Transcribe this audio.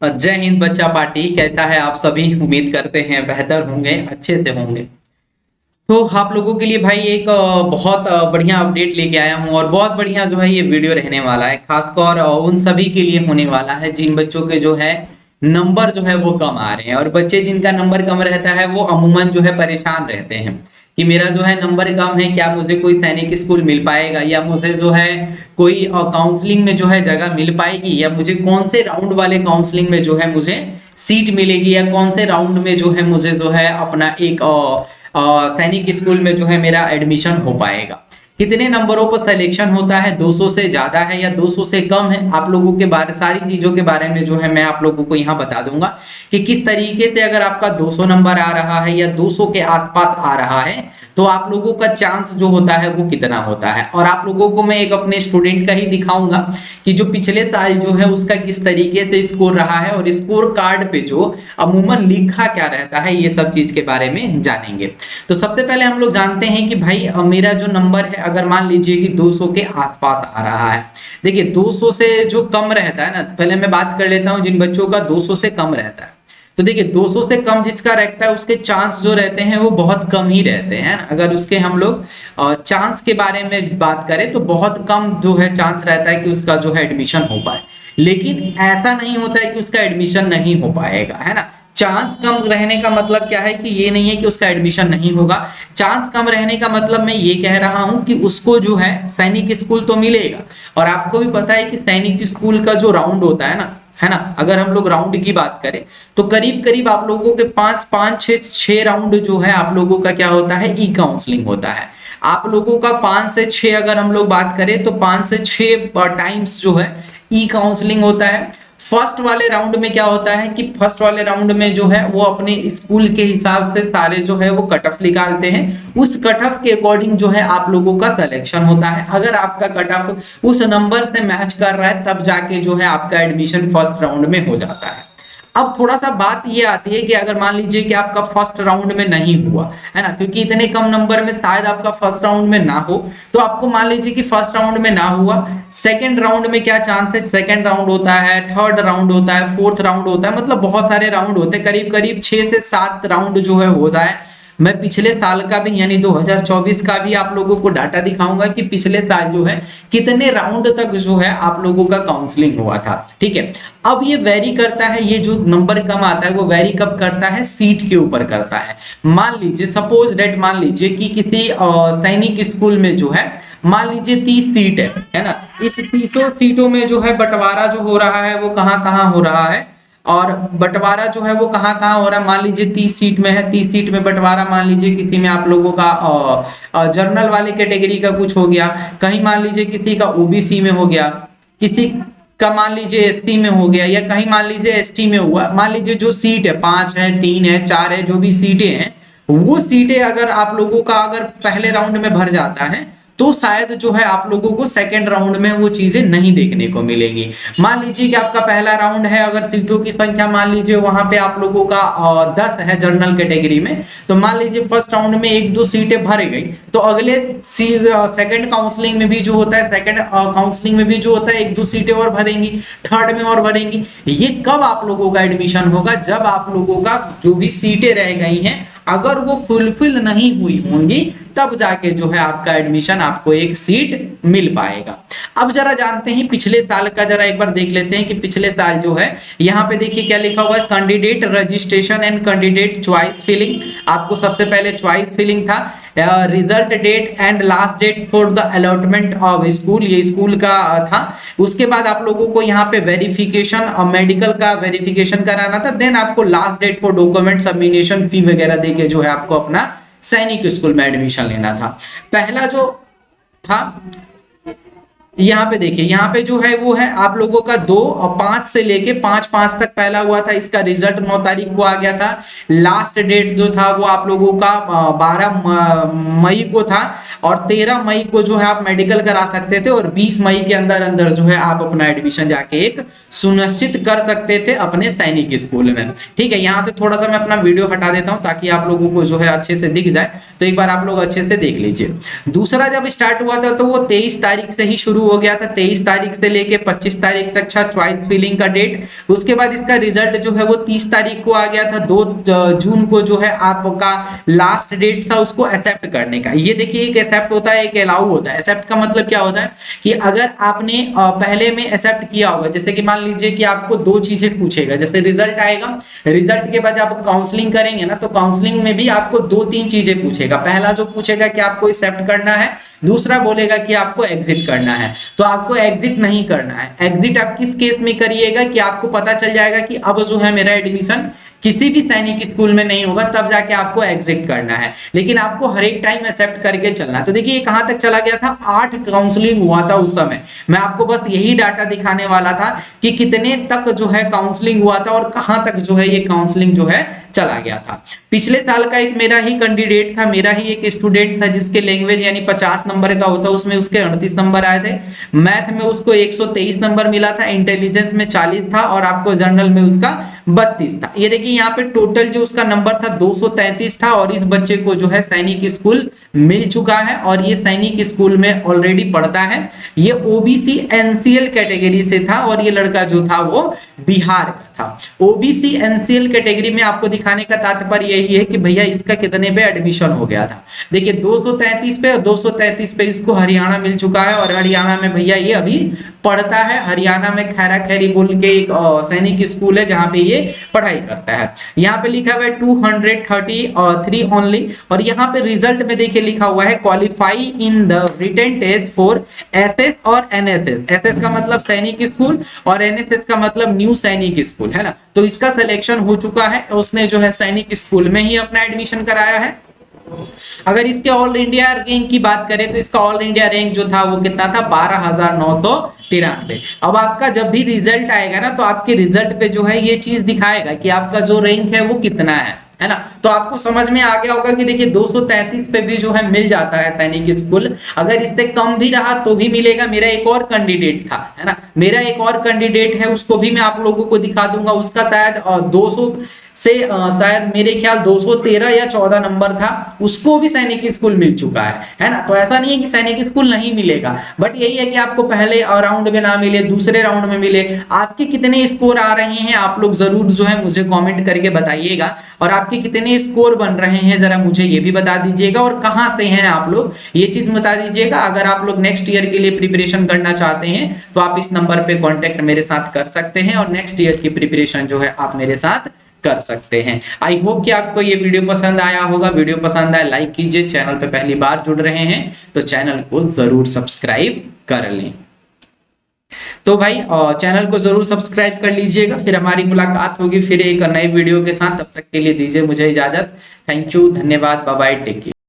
जय हिंद बच्चा पार्टी। कैसा है आप सभी? उम्मीद करते हैं बेहतर होंगे, अच्छे से होंगे। तो आप लोगों के लिए भाई एक बहुत बढ़िया अपडेट लेके आया हूँ और बहुत बढ़िया जो है ये वीडियो रहने वाला है। खासकर उन सभी के लिए होने वाला है जिन बच्चों के जो है नंबर जो है वो कम आ रहे हैं। और बच्चे जिनका नंबर कम रहता है वो अमूमन जो है परेशान रहते हैं कि मेरा जो है नंबर कम है, क्या मुझे कोई सैनिक स्कूल मिल पाएगा, या मुझे जो है कोई काउंसलिंग में जो है जगह मिल पाएगी, या मुझे कौन से राउंड वाले काउंसलिंग में जो है मुझे सीट मिलेगी, या कौन से राउंड में जो है मुझे जो है अपना एक सैनिक स्कूल में जो है मेरा एडमिशन हो पाएगा। कितने नंबरों पर सिलेक्शन होता है, 200 से ज्यादा है या 200 से कम है, आप लोगों के बारे सारी चीजों के बारे में जो है मैं आप लोगों को यहाँ बता दूंगा कि किस तरीके से अगर आपका 200 नंबर आ रहा है या 200 के आसपास आ रहा है तो आप लोगों का चांस जो होता है वो कितना होता है। और आप लोगों को मैं एक अपने स्टूडेंट का ही दिखाऊंगा कि जो पिछले साल जो है उसका किस तरीके से स्कोर रहा है और स्कोर कार्ड पे जो अमूमन लिखा क्या रहता है, ये सब चीज के बारे में जानेंगे। तो सबसे पहले हम लोग जानते हैं कि भाई मेरा जो नंबर है अगर मान लीजिए कि 200 के आसपास आ रहा है। देखिए 200 से जो कम रहता है ना, पहले मैं बात कर लेता हूं जिन बच्चों का 200 से कम रहता है। तो देखिए 200 से कम जिसका रहता है उसके चांस जो रहते हैं वो बहुत कम ही रहते हैं। अगर उसके हम लोग चांस के बारे में बात करें तो बहुत कम जो है चांस रहता है कि उसका जो है एडमिशन हो पाए। लेकिन ऐसा नहीं होता है कि उसका एडमिशन नहीं हो पाएगा, है ना। चांस कम रहने का मतलब क्या है कि ये नहीं है कि उसका एडमिशन नहीं होगा। चांस कम रहने का मतलब मैं ये कह रहा हूं कि उसको जो है सैनिक स्कूल तो मिलेगा। और आपको भी पता है कि सैनिक स्कूल का जो राउंड होता है ना, अगर हम लोग राउंड की बात करें तो करीब करीब आप लोगों के पांच पांच छह राउंड जो है आप लोगों का क्या होता है, ई काउंसलिंग होता है। आप लोगों का 5 से 6 अगर हम लोग बात करें तो 5 से 6 टाइम्स जो है ई काउंसलिंग होता है। फर्स्ट वाले राउंड में क्या होता है कि फर्स्ट वाले राउंड में जो है वो अपने स्कूल के हिसाब से सारे जो है वो कट ऑफ निकालते हैं। उस कट ऑफ के अकॉर्डिंग जो है आप लोगों का सिलेक्शन होता है। अगर आपका कट ऑफ उस नंबर से मैच कर रहा है तब जाके जो है आपका एडमिशन फर्स्ट राउंड में हो जाता है। अब थोड़ा सा बात ये आती है कि अगर मान लीजिए कि आपका फर्स्ट राउंड में नहीं हुआ, है ना, क्योंकि इतने कम नंबर में शायद आपका फर्स्ट राउंड में ना हो, तो आपको मान लीजिए कि फर्स्ट राउंड में ना हुआ, सेकंड राउंड में क्या चांस है, सेकंड राउंड होता है, थर्ड राउंड होता है, फोर्थ राउंड होता है, मतलब बहुत सारे राउंड होते हैं, करीब करीब 6 से 7 राउंड जो है हो जाए। मैं पिछले साल का भी यानी 2024 का भी आप लोगों को डाटा दिखाऊंगा कि पिछले साल जो है कितने राउंड तक जो है आप लोगों का काउंसलिंग हुआ था। ठीक है, अब ये वेरी करता है, ये जो नंबर कम आता है वो वेरी कब करता है, सीट के ऊपर करता है। मान लीजिए सपोज डेट, मान लीजिए कि किसी सैनिक स्कूल में जो है मान लीजिए 30 सीट है ना। इस 30 सीटों में जो है बंटवारा जो हो रहा है वो कहाँ कहाँ हो रहा है, और बंटवारा जो है वो कहाँ कहाँ हो रहा है। मान लीजिए 30 सीट में है, 30 सीट में बंटवारा मान लीजिए किसी में आप लोगों का जनरल वाली कैटेगरी का कुछ हो गया, कहीं मान लीजिए किसी का ओबीसी में हो गया, किसी का मान लीजिए एसटी में हो गया, या कहीं मान लीजिए एसटी में हुआ। मान लीजिए जो सीट है 5 है, 3 है, 4 है, जो भी सीटें हैं वो सीटें अगर आप लोगों का अगर पहले राउंड में भर जाता है तो शायद जो है आप लोगों को सेकंड राउंड में वो चीजें नहीं देखने को मिलेंगी। मान लीजिए कि आपका पहला राउंड है, अगर सीटों की संख्या मान लीजिए वहां पे आप लोगों का 10 है जनरल कैटेगरी में, तो मान लीजिए फर्स्ट राउंड में 1-2 सीटें भर गई, तो अगले सेकंड काउंसलिंग में भी जो होता है, सेकंड काउंसलिंग में भी जो होता है 1-2 सीटें और भरेंगी, थर्ड में और भरेंगी। ये कब आप लोगों का एडमिशन होगा, जब आप लोगों का जो भी सीटें रह गई हैं अगर वो फुलफिल नहीं हुई होंगी तब जाके जो है आपका एडमिशन, आपको एक सीट मिल पाएगा। अब जरा जानते हैं पिछले साल का, जरा एक बार देख लेते हैं कि पिछले साल जो है यहाँ पे देखिए क्या लिखा हुआ है, candidate registration and candidate choice filling. आपको सबसे पहले चॉइस फिलिंग था, result date and last date for the allotment of school, ये स्कूल का था। उसके बाद आप लोगों को यहाँ पे वेरिफिकेशन और मेडिकल का वेरिफिकेशन कराना था, देन आपको last date for document submission fee वगैरह देके जो है आपको अपना सैनिक स्कूल में एडमिशन लेना था। पहला जो था यहाँ पे देखिए, यहाँ पे जो है वो है आप लोगों का 2 और 5 से लेके 5-5 तक पहला हुआ था, इसका रिजल्ट 9 तारीख को आ गया था। लास्ट डेट जो था वो आप लोगों का 12 मई को था। और 13 मई को जो है आप मेडिकल करा सकते थे और 20 मई के अंदर अंदर जो है आप अपना एडमिशन जाके एक सुनिश्चित कर सकते थे अपने सैनिक स्कूल में। ठीक है, यहाँ से थोड़ा सा मैं अपना वीडियो हटा देता हूँ ताकि आप लोगों को जो है अच्छे से दिख जाए, तो एक बार आप लोग अच्छे से देख लीजिए। दूसरा जब स्टार्ट हुआ था तो वो 23 तारीख से ही शुरू हो गया था, 23 तारीख से लेके 25 तारीख तक था चॉइस फिलिंग का डेट। उसके बाद इसका रिजल्ट जो है वो 30 तारीख को आ गया था। 2 जून को जो है आपका लास्ट डेट था उसको एक्सेप्ट करने का। ये देखिए, एक एक्सेप्ट होता है, एक अलाउ होता है। एक्सेप्ट का मतलब क्या होता है कि अगर आपने पहले में एक्सेप्ट किया होगा, जैसे कि मान लीजिए कि आपको 2 चीजें पूछेगा, जैसे रिजल्ट आएगा, रिजल्ट के बाद आप काउंसलिंग करेंगे ना, तो काउंसलिंग में भी आपको 2-3 चीजें पूछेगा। पहला जो पूछेगा कि आपको एक्सेप्ट करना है, दूसरा बोलेगा कि आपको एग्जिट करना है। तो आपको एग्जिट नहीं करना है। एग्जिट आप किस केस में करिएगा कि आपको पता चल जाएगा कि अब जो है मेरा एडमिशन किसी भी सैनिक स्कूल में नहीं होगा, तब जाके आपको एग्जिट करना है। लेकिन आपको हर एक टाइम एक्सेप्ट करके चलना है। तो देखिए, कहां तक चला गया था, 8 काउंसलिंग हुआ था उस समय। मैं आपको बस यही डाटा दिखाने वाला था कि कितने तक जो है काउंसलिंग हुआ था और कहां तक जो है ये काउंसलिंग जो है चला गया था। पिछले साल का एक मेरा ही कैंडिडेट था, मेरा ही एक स्टूडेंट था जिसके लैंग्वेज यानी 50 नंबर का होता, उसमें उसके 38 नंबर आए थे। मैथ में उसको 123 नंबर मिला था, इंटेलिजेंस में 40 था और आपको जनरल में उसका 32 था। ये देखिए, यहाँ पे टोटल जो उसका नंबर था 233 था और इस बच्चे को जो है सैनिक स्कूल मिल चुका है और ये सैनिक स्कूल में ऑलरेडी पढ़ता है। ये ओबीसी एनसीएल कैटेगरी से था और ये लड़का जो था वो बिहार का था। ओबीसी एनसीएल कैटेगरी में आपको दिखाने का तात्पर्य यही है कि भैया इसका कितने पे एडमिशन हो गया था। देखिए, 233 पे और 233 पे इसको हरियाणा मिल चुका है और हरियाणा में भैया ये अभी पढ़ता है। हरियाणा में खैरा खैरी बोल के एक सैनिक स्कूल है जहां पे ये पढ़ाई करता है। यहाँ पे लिखा हुआ है 233 ओनली और यहाँ पे रिजल्ट में देखिए लिखा हुआ है qualify in the written test for SS और एनएसएस। एसएस का मतलब सैनिक स्कूल और एनएसएस का मतलब न्यू सैनिक स्कूल है ना। तो इसका सिलेक्शन हो चुका है, उसने जो है सैनिक स्कूल में ही अपना एडमिशन कराया है। अगर इसके ऑल इंडिया रैंक की बात करें तो इसका ऑल इंडिया रैंक जो था वो कितना था, 12,993। अब आपका जब भी रिजल्ट आएगा ना, तो आपके रिजल्ट पे जो है ये चीज दिखाएगा कि आपका जो रैंक है वो कितना है ना। तो आपको समझ में आ गया होगा कि देखिए 233 पे भी जो है मिल जाता है सैनिक स्कूल। अगर इससे कम भी रहा तो भी मिलेगा। मेरा एक और कैंडिडेट था, है ना, मेरा एक और कैंडिडेट है, उसको भी मैं आप लोगों को दिखा दूंगा। उसका शायद 200 से शायद मेरे ख्याल 213 या 14 नंबर था, उसको भी सैनिक स्कूल मिल चुका है ना। तो ऐसा नहीं है कि सैनिक स्कूल नहीं मिलेगा, बट यही है कि आपको पहले राउंड में ना मिले, दूसरे राउंड में मिले। आपके कितने स्कोर आ रहे हैं आप लोग जरूर जो है मुझे कमेंट करके बताइएगा, और आपके कितने स्कोर बन रहे हैं जरा मुझे ये भी बता दीजिएगा, और कहां से हैं आप लोग ये चीज बता दीजिएगा। अगर आप लोग नेक्स्ट ईयर के लिए प्रिपरेशन करना चाहते हैं तो आप इस नंबर पे कांटेक्ट मेरे साथ कर सकते हैं और नेक्स्ट ईयर की प्रिपरेशन जो है आप मेरे साथ कर सकते हैं। आई होप कि आपको ये वीडियो पसंद आया होगा। वीडियो पसंद आया लाइक कीजिए, चैनल पे पहली बार जुड़ रहे हैं तो चैनल को जरूर सब्सक्राइब कर लें। तो भाई चैनल को जरूर सब्सक्राइब कर लीजिएगा। फिर हमारी मुलाकात होगी फिर एक नए वीडियो के साथ। तब तक के लिए दीजिए मुझे इजाजत। थैंक यू, धन्यवाद, बाय बाय, टेक केयर।